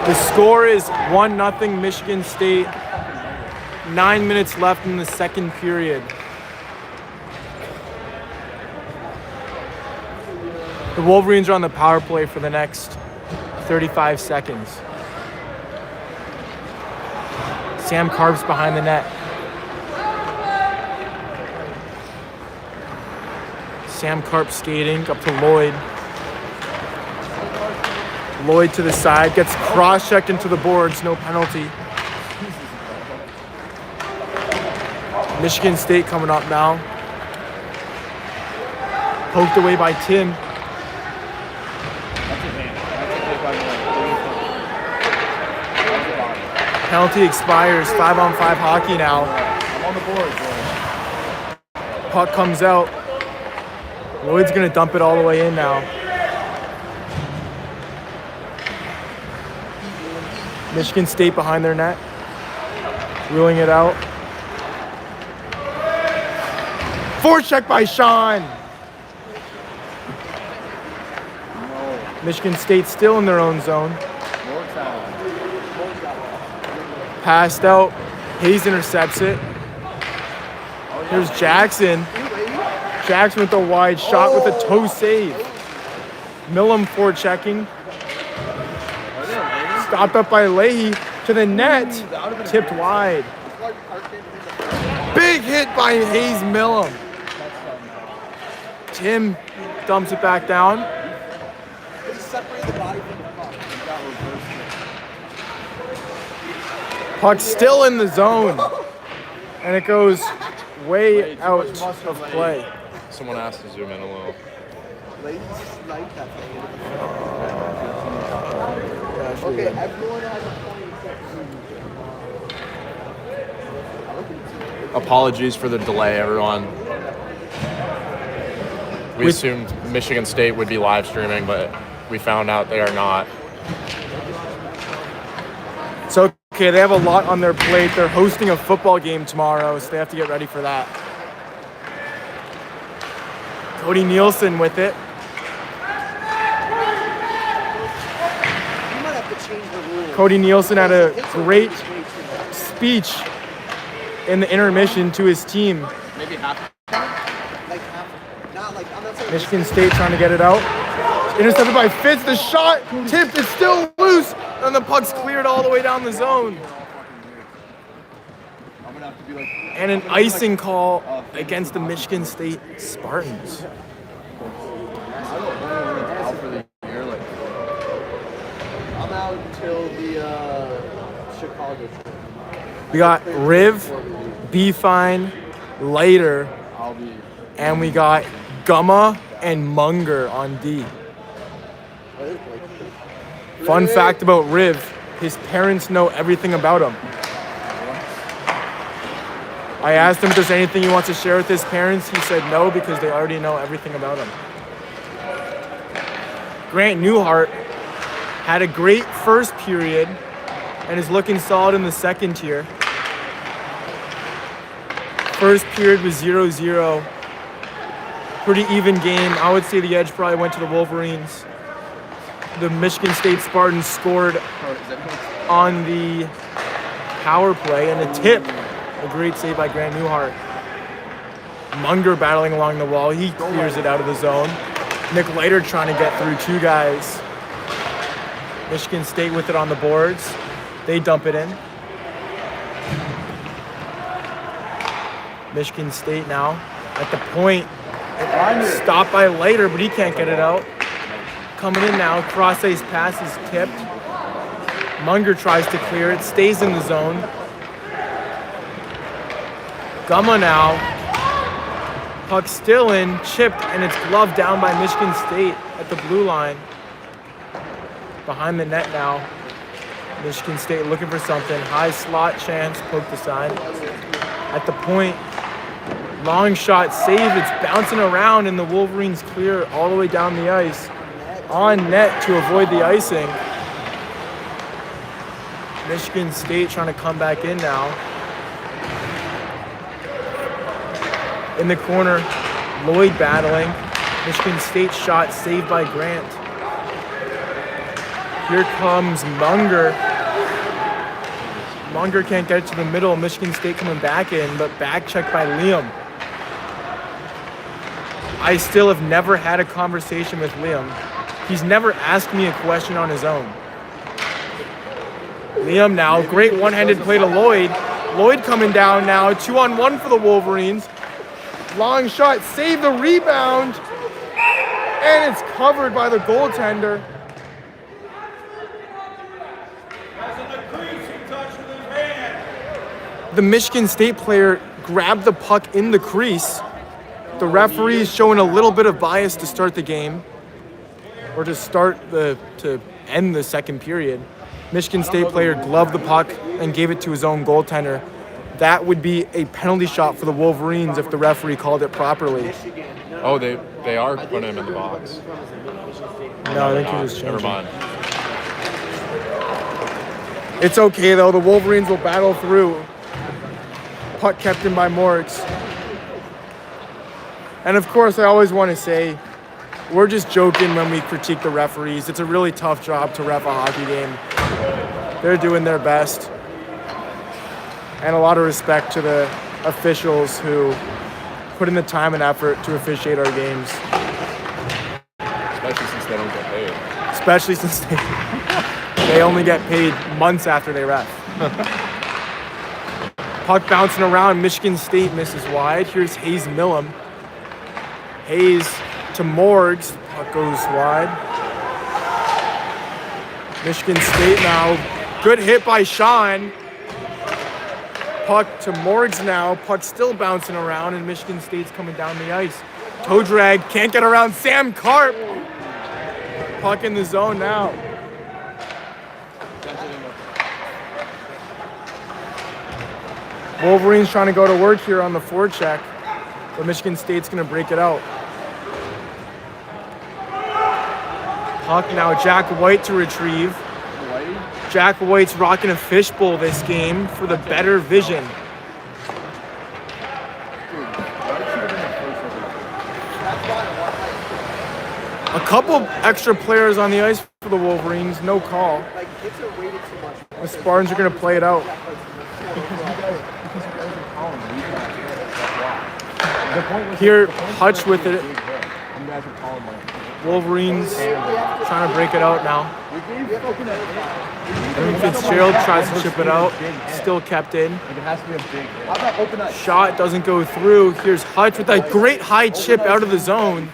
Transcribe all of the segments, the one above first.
The score is 1-0 Michigan State. 9 minutes left in the second period. The Wolverines are on the power play for the next 35 seconds. Sam Karp's behind the net. Sam Karp skating up to Lloyd. Lloyd to the side, gets cross-checked into the boards, no penalty. Michigan State coming up now. Poked away by Tim. Penalty expires, 5-on-5 hockey now. I'm on the board, boy. Puck comes out. Lloyd's gonna dump it all the way in now. Michigan State behind their net. Wheeling it out. Forecheck by Sean. Michigan State still in their own zone. Passed out. Hayes intercepts it. Here's Jackson. Jackson with a wide shot with a toe save. Millam forechecking. Stopped up by Leahy to the net. Tipped wide. Big hit by Hayes Millam. Tim dumps it back down. Puck still in the zone. And it goes way out of play. Someone asked to zoom in a little. Okay, everyone has a 20 Apologies for the delay, everyone. We assumed Michigan State would be live streaming, but we found out they are not. It's okay, they have a lot on their plate. They're hosting a football game tomorrow, so they have to get ready for that. Cody Nielsen with it. Cody Nielsen had a great speech in the intermission to his team. Maybe half. Michigan State trying to get it out. Intercepted by Fitz. The shot tipped. It's still loose. And the puck's cleared all the way down the zone. And an icing call against the Michigan State Spartans. I'm out until the Chicago trip. We got Riv, B-Fine, Later, and we got Gumma and Munger on D. Fun fact about Riv, his parents know everything about him. I asked him if there's anything he wants to share with his parents. He said no because they already know everything about him. Grant Newhart had a great first period and is looking solid in the second tier. First period was 0-0. Pretty even game. I would say the edge probably went to the Wolverines. The Michigan State Spartans scored on the power play and a tip. A great save by Grant Newhart. Munger battling along the wall. He clears it out of the zone. Nick Later trying to get through two guys. Michigan State with it on the boards. They dump it in. Michigan State now at the point. Stopped by Later, but he can't get it out. Coming in now, cross-ice pass is tipped. Munger tries to clear it, stays in the zone. Gumma now. Puck still in, chipped, and it's gloved down by Michigan State at the blue line. Behind the net now. Michigan State looking for something. High slot chance, poked aside. At the point, long shot save. It's bouncing around, and the Wolverines clear all the way down the ice. On net to avoid the icing. Michigan State trying to come back in now. In the corner, Lloyd battling. Michigan State shot saved by Grant. Here comes Munger. Munger can't get it to the middle. Michigan State coming back in, but back check by Liam. I still have never had a conversation with Liam. He's never asked me a question on his own. Liam now, great one-handed play to Lloyd. Lloyd coming down now, 2-on-1 for the Wolverines. Long shot, save the rebound, and it's covered by the goaltender. The Michigan State player grabbed the puck in the crease. The referee is showing a little bit of bias to start the game, or to end the second period. Michigan State player gloved the puck and gave it to his own goaltender. That would be a penalty shot for the Wolverines if the referee called it properly. Oh, they are putting him in the box. No, I think he was changing. Never mind. It's okay though, the Wolverines will battle through. Puck kept in by Morgs. And of course, I always want to say, we're just joking when we critique the referees. It's a really tough job to ref a hockey game. They're doing their best. And a lot of respect to the officials who put in the time and effort to officiate our games. Especially since they don't get paid. Especially since they only get paid months after they ref. Puck bouncing around, Michigan State misses wide. Here's Hayes Millam. Hayes to Morgs, puck goes wide. Michigan State now, good hit by Sean. Puck to Morgs now, puck still bouncing around, and Michigan State's coming down the ice. Toe drag, can't get around Sam Karp. Puck in the zone now. Wolverines trying to go to work here on the forecheck, but Michigan State's gonna break it out. Puck now, Jack White to retrieve. Jack White's rocking a fishbowl this game for the better vision. A couple extra players on the ice for the Wolverines, no call. The Spartans are gonna play it out. Here, Hutch with it. Wolverines trying to break it out now. And Fitzgerald tries to chip it out. Still kept in. Shot doesn't go through. Here's Hutch with a great high chip out of the zone.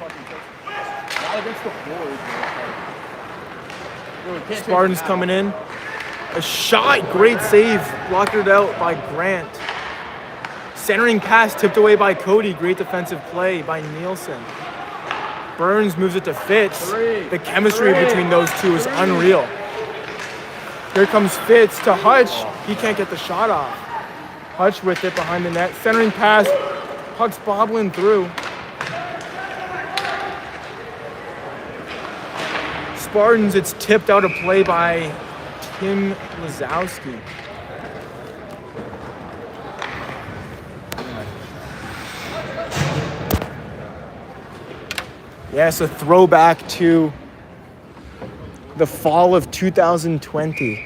Spartans coming in. A shot, great save. Blocked it out by Grant. Centering pass tipped away by Cody. Great defensive play by Nielsen. Burns moves it to Fitz. The chemistry between those two is unreal. Here comes Fitz to Hutch. He can't get the shot off. Hutch with it behind the net. Centering pass. Puck's bobbling through. Spartans, it's tipped out of play by Tim Lazowski. Yes, a throwback to the fall of 2020,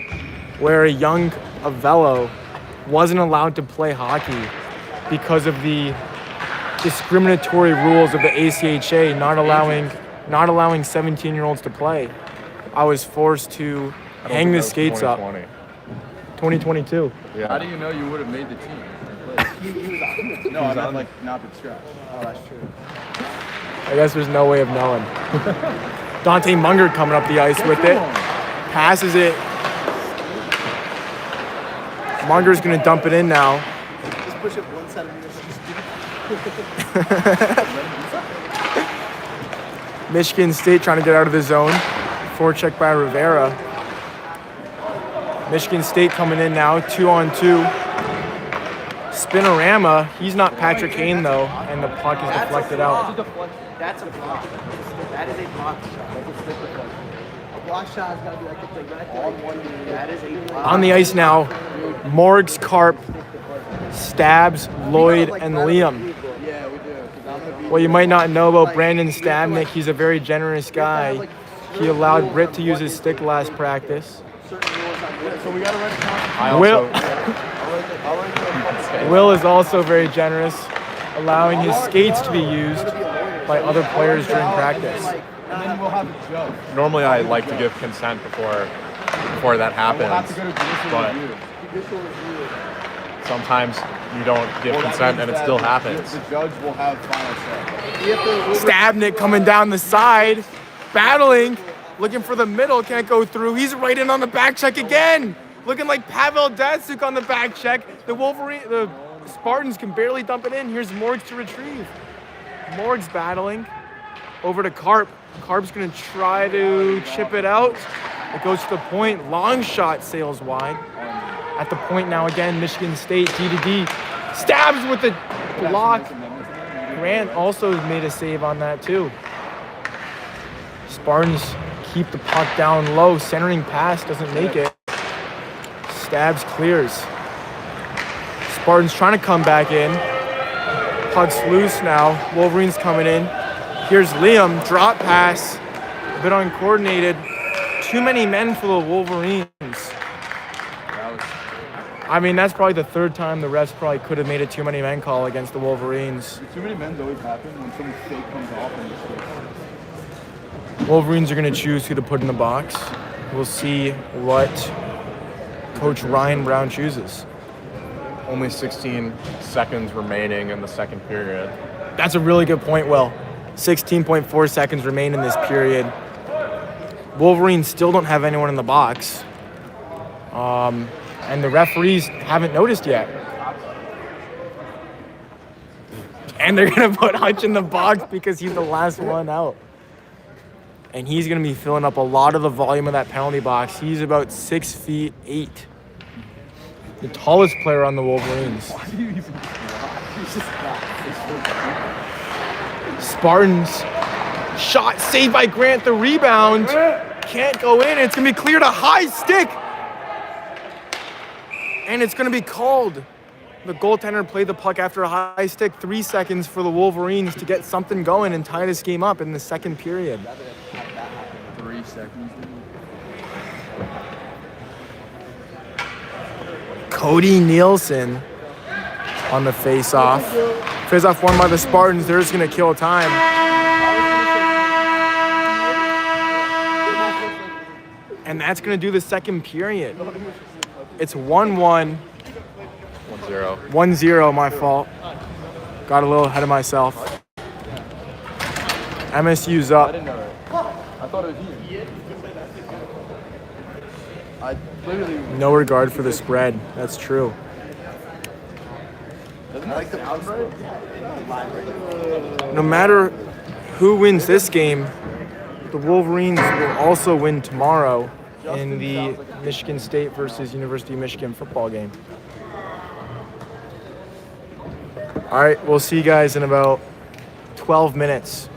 where a young Avello wasn't allowed to play hockey because of the discriminatory rules of the ACHA not allowing 17-year-olds to play. I was forced to hang the skates up. 2022. Yeah. How do you know you would have made the team? No, I meant like not been scratched. Oh, that's true. I guess there's no way of knowing. Dante Munger coming up the ice with it. Passes it. Munger's going to dump it in now. Just push it 1 centimeter. Michigan State trying to get out of the zone. Forecheck by Rivera. Michigan State coming in now, 2-on-2. Spinorama, he's not Patrick Kane though, and the puck is deflected out. That's a block. That is a block shot. That's a stick deflection. A block shot is gotta be like it's like all one. That is a block. On the ice now, Morgs, Karp, Stabs, Lloyd, and Liam. Yeah, we do. What you might not know about Brandon Stabnick, he's a very generous guy. He allowed Britt to use his stick last practice. So we got to write the I Will- also Will is also very generous, allowing his skates to be used by other players during practice. and then we'll have a judge. normally I like to give consent before that We'll have happens, to go to judicial but review. sometimes you don't give Well, that consent means and it that still happens. The judge will have final say. Stabnik coming down the side, battling, looking for the middle, can't go through. He's right in on the back check again, looking like Pavel Datsuk on the back check. The Spartans can barely dump it in. Here's Morgs to retrieve. Morgs battling over to Karp. Karp's gonna try to chip it out. It goes to the point. Long shot sails wide. At the point now again, Michigan State D2D stabs with the block. Grant also made a save on that too. Spartans keep the puck down low. Centering pass doesn't make it. Stabs clears. Spartans trying to come back in. Puck's loose now. Wolverines coming in. Here's Liam, drop pass. A bit uncoordinated. Too many men for the Wolverines. I mean, that's probably the third time the refs probably could have made a too many men call against the Wolverines. Too many men's always happen when some mistake comes off and it's Wolverines are going to choose who to put in the box. We'll see what Coach Ryan Brown chooses. Only 16 seconds remaining in the second period. That's a really good point, Will. 16.4 seconds remain in this period. Wolverines still don't have anyone in the box. And the referees haven't noticed yet. And they're going to put Hutch in the box because he's the last one out. And he's going to be filling up a lot of the volume of that penalty box. He's about 6'8". The tallest player on the Wolverines. Spartans. Shot saved by Grant. The rebound. Can't go in. It's going to be cleared. A high stick. And it's going to be called. The goaltender played the puck after a high stick. 3 seconds for the Wolverines to get something going and tie this game up in the second period. 3 seconds. Cody Nielsen on the face-off. Face-off won by the Spartans. They're just going to kill time. And that's going to do the second period. It's 1-1. 1-0. 1-0, my fault. Got a little ahead of myself. MSU's I up. didn't know that. I thought it was you. I literally. No regard for the spread. That's true. Doesn't that sound right? No matter who wins this game, the Wolverines will also win tomorrow in the Michigan State versus University of Michigan football game. All right, we'll see you guys in about 12 minutes.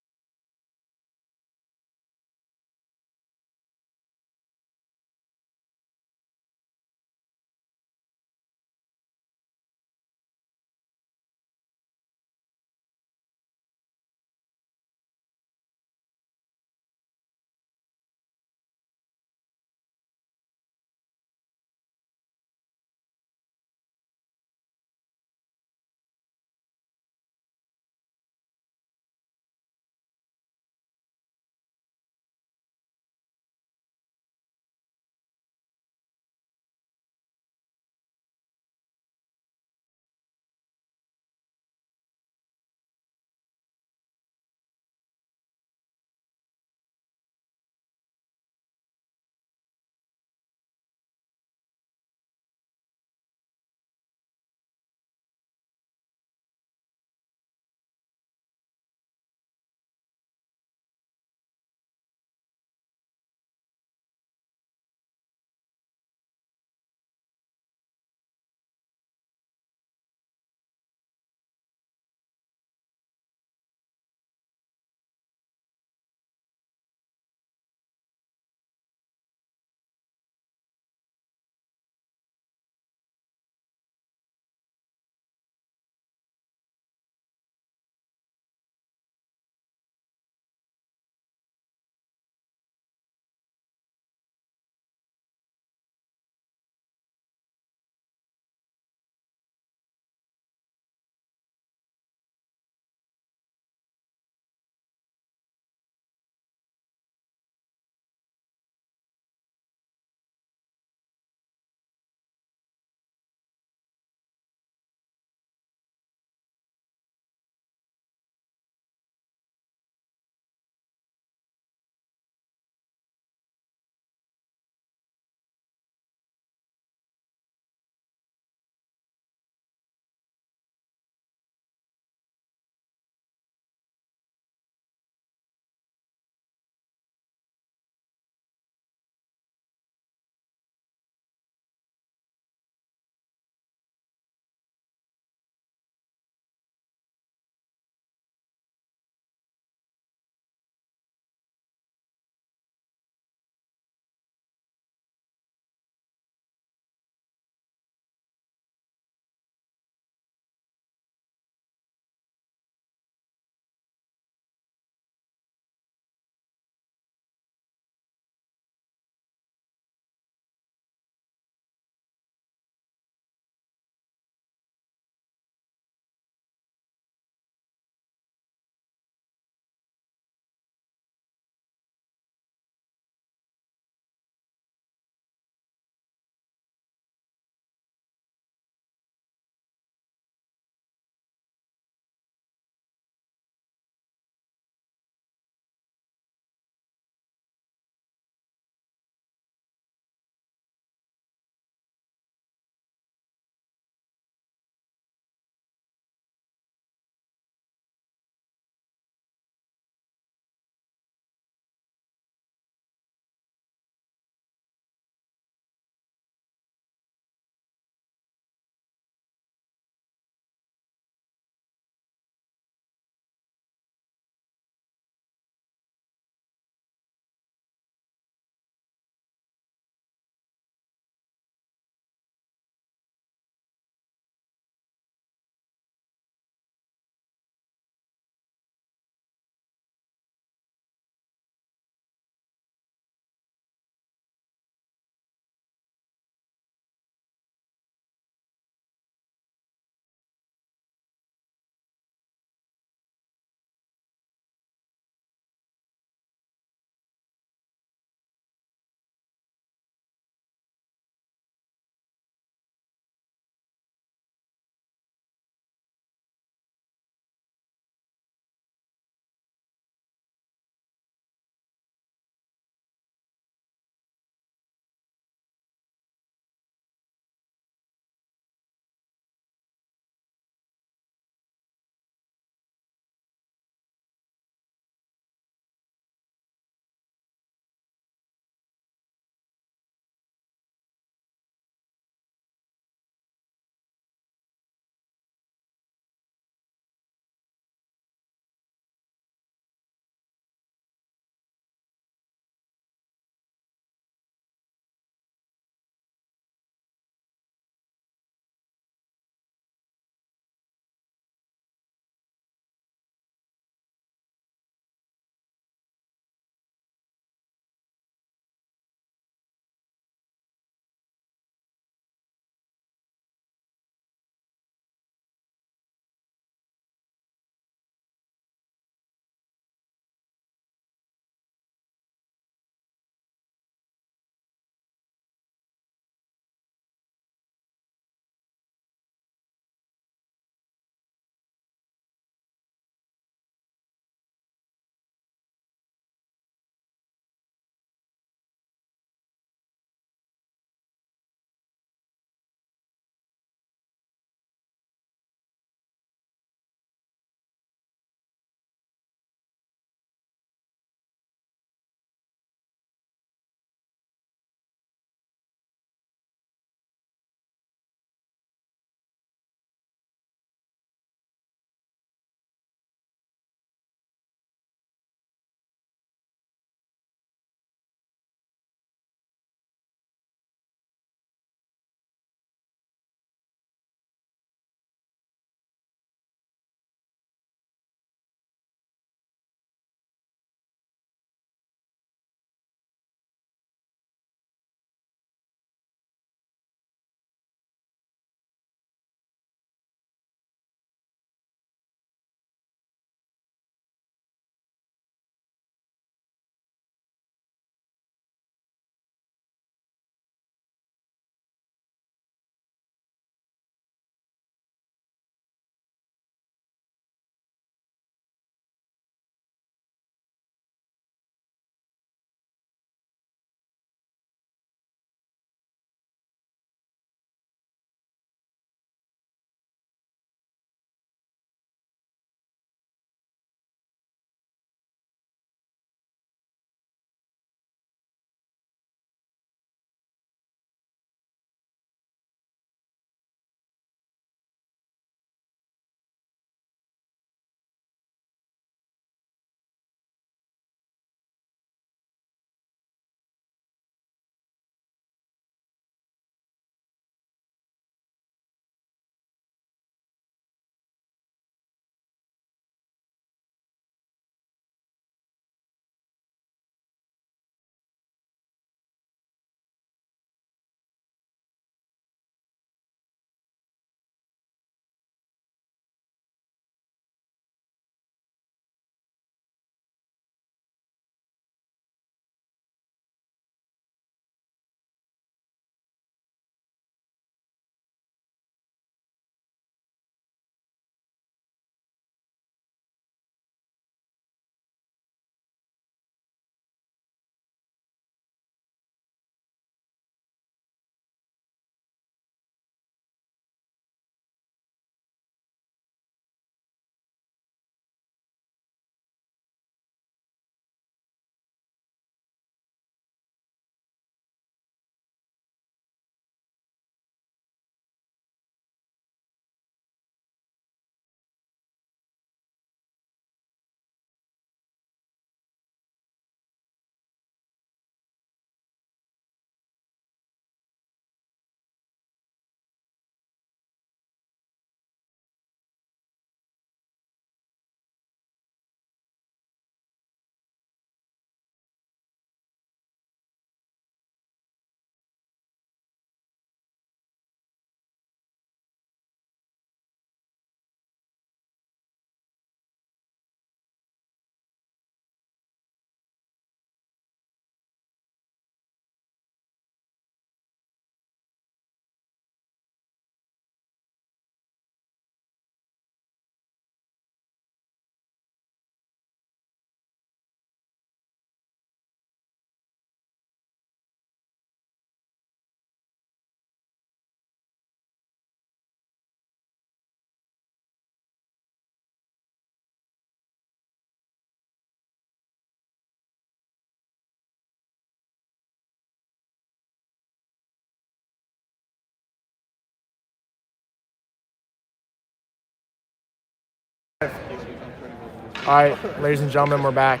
All right, ladies and gentlemen, we're back.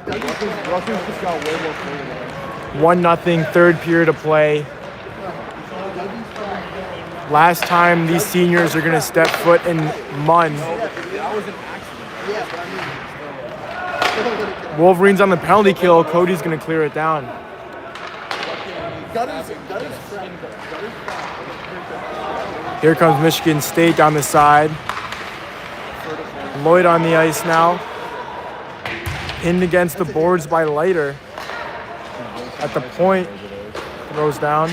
Russians just got way more clean. 1-0, third period of play. Last time these seniors are going to step foot in Munn. Wolverines on the penalty kill. Cody's going to clear it down. Here comes Michigan State down the side. Lloyd on the ice now. Pinned against the boards by Leiter. At the point, throws down.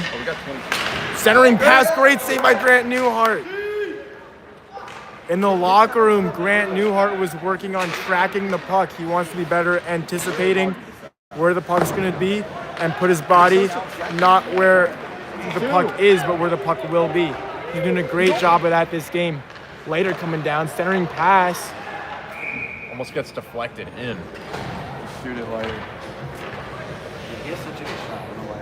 Centering pass, great save by Grant Newhart. In the locker room, Grant Newhart was working on tracking the puck. He wants to be better anticipating where the puck's going to be and put his body not where the puck is, but where the puck will be. He's doing a great job of that this game. Later coming down, centering pass. Almost gets deflected in. Shoot it later. He has such a good shot. I don't know why.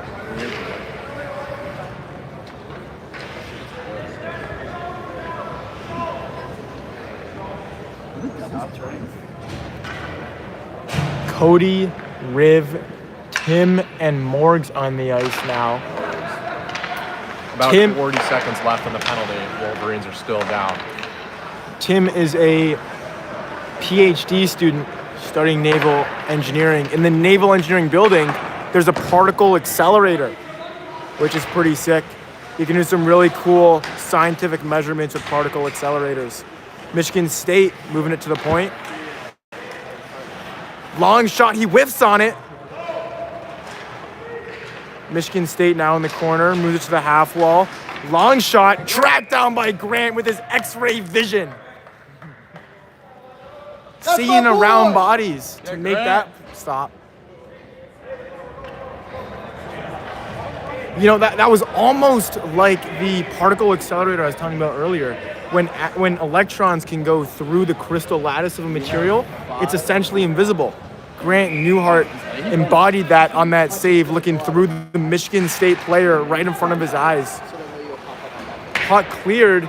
Cody, Riv, Tim, and Morgs on the ice now. About Tim- 40 seconds left on the penalty. Wolverines are still down. Tim is a PhD student studying naval engineering. In the naval engineering building, there's a particle accelerator, which is pretty sick. You can do some really cool scientific measurements with particle accelerators. Michigan State moving it to the point. Long shot, he whiffs on it. Michigan State now in the corner, moves it to the half wall. Long shot, tracked down by Grant with his X-ray vision. Seeing around bodies to make that stop. You know, that was almost like the particle accelerator I was talking about earlier. When electrons can go through the crystal lattice of a material, it's essentially invisible. Grant Newhart embodied that on that save, looking through the Michigan State player right in front of his eyes. Puck cleared.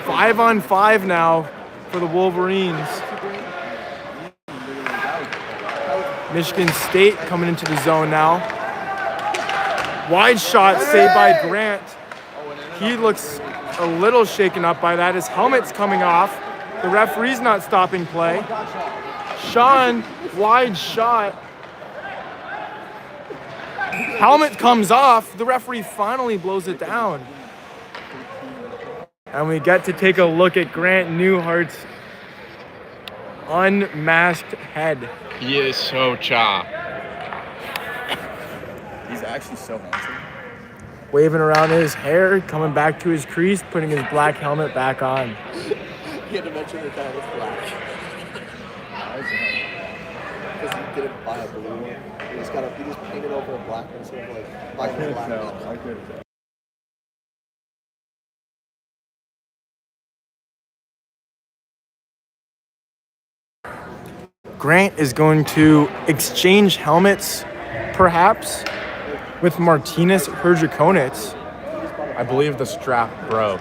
5-on-5 now for the Wolverines. Michigan State coming into the zone now. Wide shot saved by Grant. He looks a little shaken up by that. His helmet's coming off. The referee's not stopping play. Sean, wide shot. Helmet comes off. The referee finally blows it down. And we get to take a look at Grant Newhart's unmasked head. He is so cha. He's actually so handsome. Waving around his hair, coming back to his crease, putting his black helmet back on. He had to mention that that was black. Because he didn't buy a blue one. He just painted over a black one, sort of like black and black. No, I couldn't tell. Grant is going to exchange helmets, perhaps, with Martinez Herjakonitz. I believe the strap broke.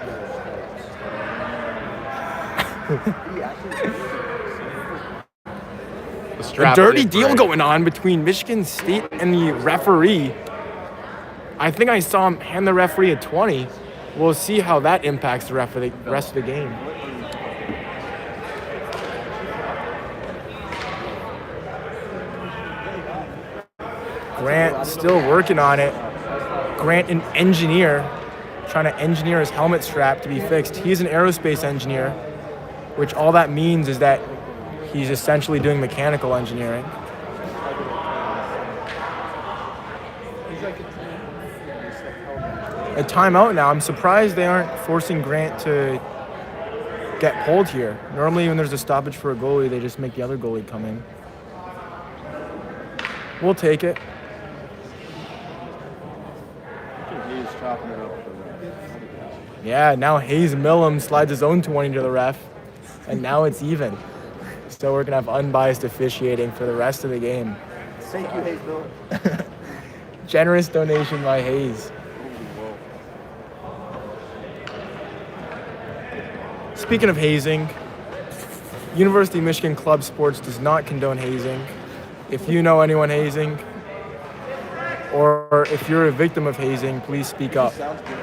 The A strap dirty did deal break. going on between Michigan State and the referee. I think I saw him hand the referee a 20. We'll see how that impacts the rest of the game. Grant still working on it. Grant, an engineer, trying to engineer his helmet strap to be fixed. He's an aerospace engineer, which all that means is that he's essentially doing mechanical engineering. A timeout now. I'm surprised they aren't forcing Grant to get pulled here. Normally when there's a stoppage for a goalie, they just make the other goalie come in. We'll take it. He's chopping it up. Yeah, now Hayes Millum slides his own 20 to the ref, and now it's even. So we're gonna have unbiased officiating for the rest of the game. Thank you, Hayes Bill. Generous donation by Hayes. Speaking of hazing, University of Michigan Club Sports does not condone hazing. If you know anyone hazing, or if you're a victim of hazing, please speak up. Sounds good.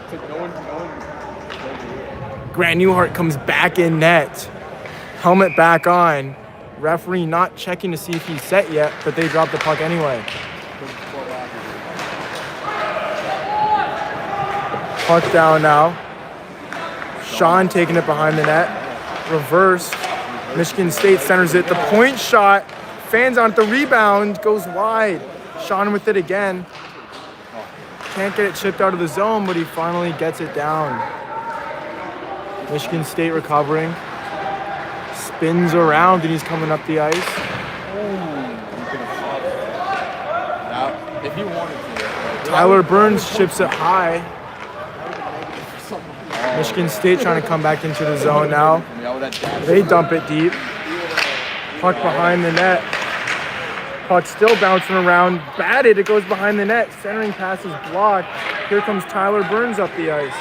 It's like no one. Grant Newhart comes back in net. Helmet back on. Referee not checking to see if he's set yet, but they drop the puck anyway. Puck down now. Sean taking it behind the net. Reversed. Michigan State centers it. The point shot. Fans on it. The rebound goes wide. Sean with it again. Can't get it chipped out of the zone, but he finally gets it down. Michigan State recovering. Spins around and he's coming up the ice. Now, if he wanted to. Tyler Burns chips it high. Michigan State trying to come back into the zone now. They dump it deep. Puck behind the net. Puck still bouncing around. Batted, it goes behind the net. Centering pass is blocked. Here comes Tyler Burns up the ice.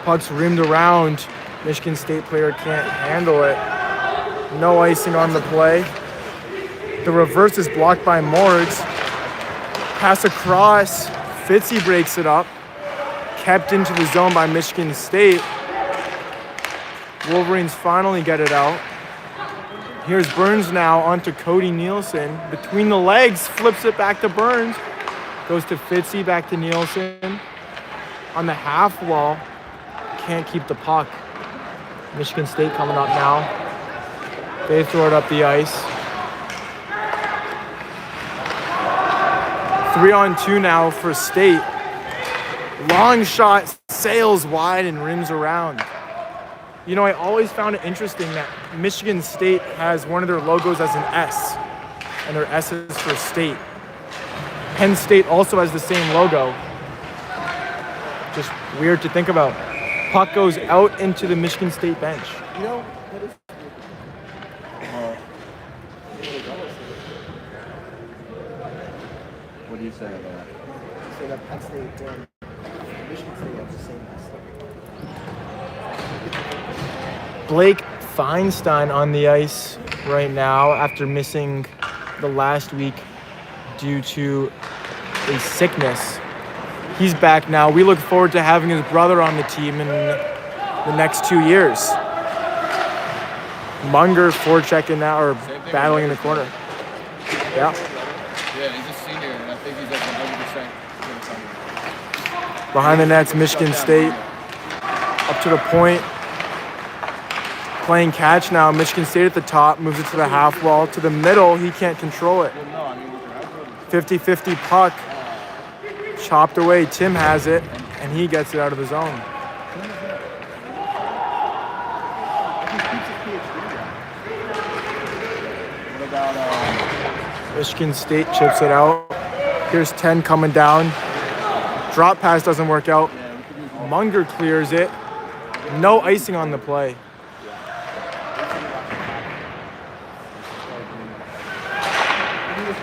Puck's rimmed around. Michigan State player can't handle it. No icing on the play. The reverse is blocked by Morgs. Pass across. Fitzy breaks it up. Kept into the zone by Michigan State. Wolverines finally get it out. Here's Burns now onto Cody Nielsen. Between the legs, flips it back to Burns. Goes to Fitzy, back to Nielsen. On the half wall, can't keep the puck. Michigan State coming up now. They throw it up the ice. 3-on-2 now for State. Long shot, sails wide and rims around. You know, I always found it interesting that Michigan State has one of their logos as an S, and their S is for state. Penn State also has the same logo. Just weird to think about. Puck goes out into the Michigan State bench. You know, that is What do you say about that? say that Penn State and Michigan State have the same mess. Blake Feinstein on the ice right now after missing the last week due to a sickness. He's back now. We look forward to having his brother on the team in the next 2 years. Munger forechecking now, or battling in the corner. Yeah. Yeah, he's a senior, and I think he's like 100%. Behind the nets, Michigan State. Up to the point. Playing catch now. Michigan State at the top, moves it to the half wall. To the middle, he can't control it. 50-50 puck. Chopped away. Tim has it, and he gets it out of the zone. What about Michigan State chips it out. Here's 10 coming down. Drop pass doesn't work out. Munger clears it. No icing on the play.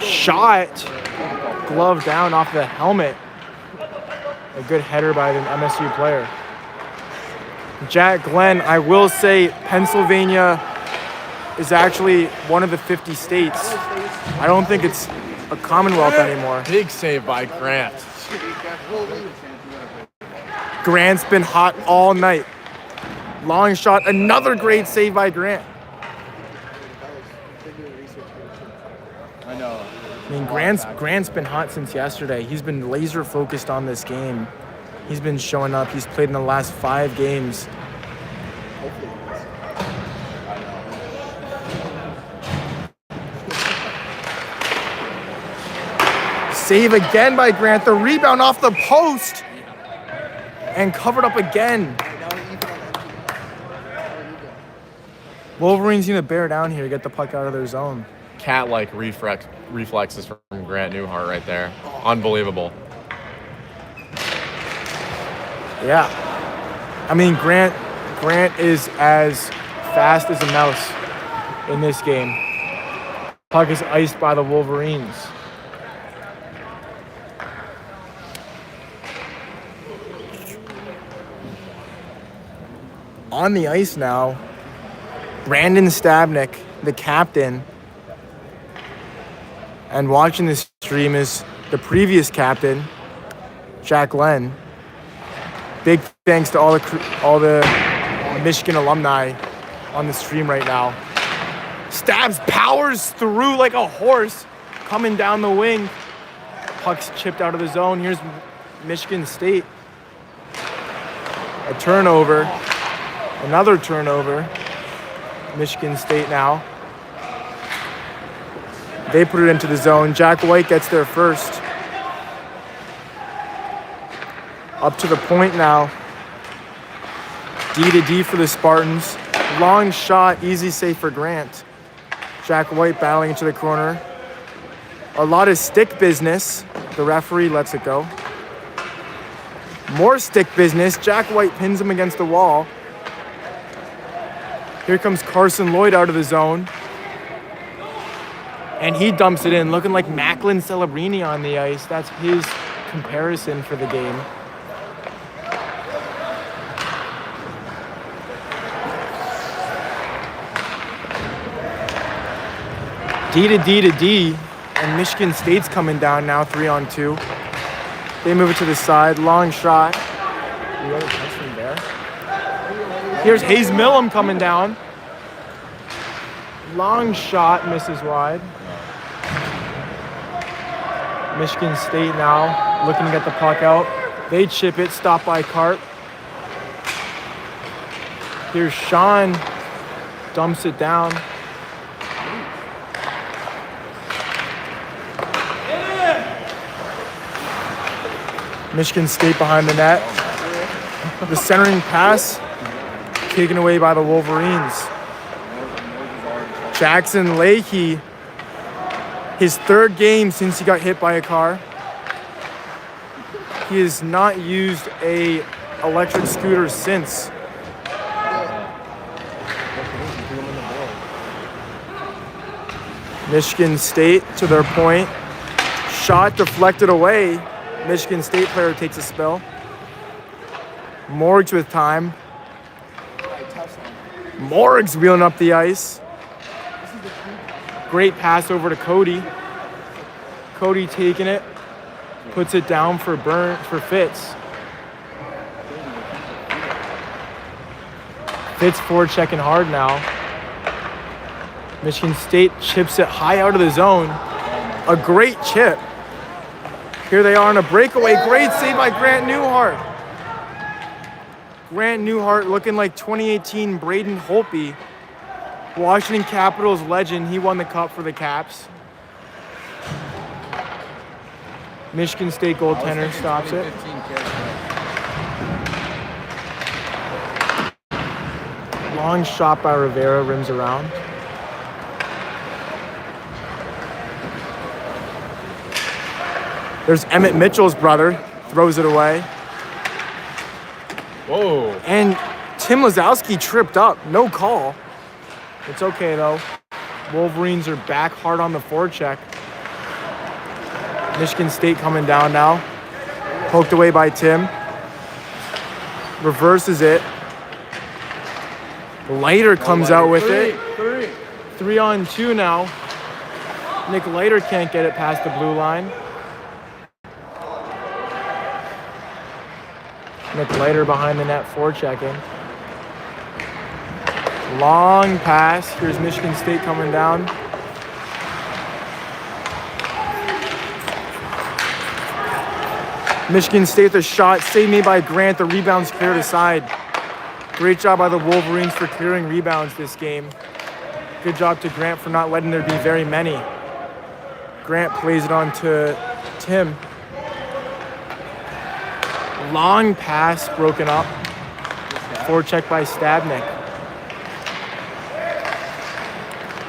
Shot. Glove down off the helmet. A good header by the MSU player. Jack Glenn, I will say Pennsylvania is actually one of the 50 states. I don't think it's a Commonwealth anymore. Big save by Grant. Grant's been hot all night. Long shot, another great save by Grant. I know. I mean, Grant's been hot since yesterday. He's been laser focused on this game. He's been showing up. He's played in the last 5 games. Save again by Grant. The rebound off the post. And covered up again. Wolverines need to bear down here to get the puck out of their zone. Cat-like reflexes from Grant Newhart right there. Unbelievable. Yeah. I mean, Grant is as fast as a mouse in this game. Puck is iced by the Wolverines. On the ice now, Brandon Stabnik, the captain. And watching this stream is the previous captain, Jack Len. Big thanks to all the Michigan alumni on the stream right now. Stabs powers through like a horse, coming down the wing. Puck's chipped out of the zone. Here's Michigan State. A turnover. Another turnover. Michigan State now. They put it into the zone. Jack White gets there first. Up to the point now. D to D for the Spartans. Long shot, easy save for Grant. Jack White battling into the corner. A lot of stick business. The referee lets it go. More stick business. Jack White pins him against the wall. Here comes Carson Lloyd out of the zone. And he dumps it in, looking like Macklin Celebrini on the ice. That's his comparison for the game. D to D to D, and Michigan State's coming down now, 3-on-2. They move it to the side, long shot. You got a touch from there. Here's Hayes Millam coming down. Long shot, misses wide. Michigan State now looking to get the puck out. They chip it, stopped by Carp. Here's Sean, dumps it down. Michigan State behind the net. The centering pass taken away by the Wolverines. Jackson Leahy, his third game since he got hit by a car. He has not used a electric scooter since. Michigan State to their point. Shot deflected away. Michigan State player takes a spill. Morgs with time. Morgs wheeling up the ice. Great pass over to Cody. Cody taking it. Puts it down for Fitz. Fitz forechecking hard now. Michigan State chips it high out of the zone. A great chip. Here they are on a breakaway. Great save by Grant Newhart. Grant Newhart looking like 2018 Braden Holtby. Washington Capitals legend. He won the cup for the Caps. Michigan State goaltender stops it. Long shot by Rivera, rims around. There's Emmett Mitchell's brother, throws it away. Whoa. And Tim Lazowski tripped up, no call. It's okay though. Wolverines are back hard on the forecheck. Michigan State coming down now. Poked away by Tim. Reverses it. Leiter comes out with it. 3-on-2 now. Nick Leiter can't get it past the blue line. Nick Leiter behind the net forechecking. Long pass. Here's Michigan State coming down. Michigan State, the shot saved me by Grant. The rebound's cleared aside. Great job by the Wolverines for clearing rebounds this game. Good job to Grant for not letting there be very many. Grant plays it on to Tim. Long pass broken up. Forecheck by Stabnik.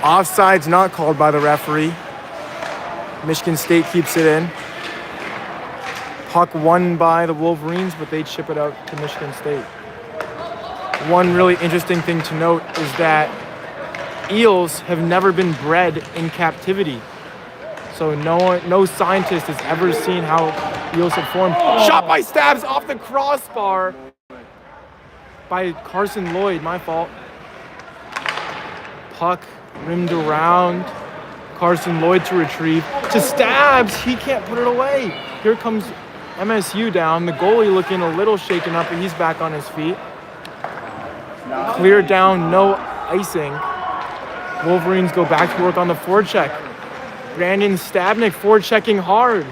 Offside's not called by the referee. Michigan State keeps it in. Puck won by the Wolverines, but they chip it out to Michigan State. One really interesting thing to note is that eels have never been bred in captivity. So no scientist has ever seen how eels have formed. Shot by Stabs off the crossbar. by Carson Lloyd, my fault. Puck rimmed around. Carson Lloyd to retrieve. To Stabs, he can't put it away. Here comes MSU down. The goalie looking a little shaken up, but he's back on his feet. Clear down, no icing. Wolverines go back to work on the forecheck. Brandon Stabnik forechecking hard.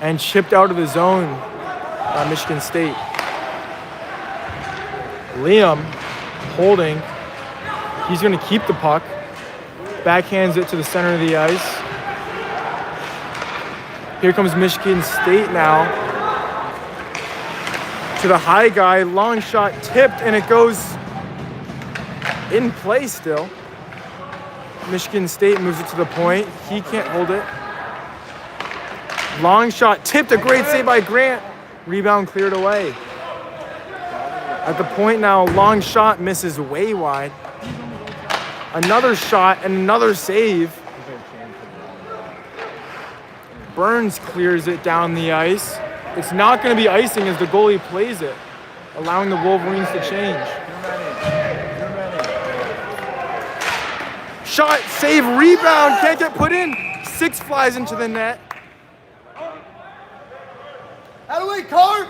And chipped out of the zone by Michigan State. Liam holding. He's going to keep the puck. Backhands it to the center of the ice. Here comes Michigan State now. To the high guy, long shot tipped, and it goes in play still. Michigan State moves it to the point. He can't hold it. Long shot tipped, a great save by Grant. Rebound cleared away. At the point now, long shot misses way wide. Another shot and another save. Burns clears it down the ice. It's not going to be icing as the goalie plays it, allowing the Wolverines to change. Shot, save, rebound, can't get put in. 6 flies into the net. Out of the way, Carp!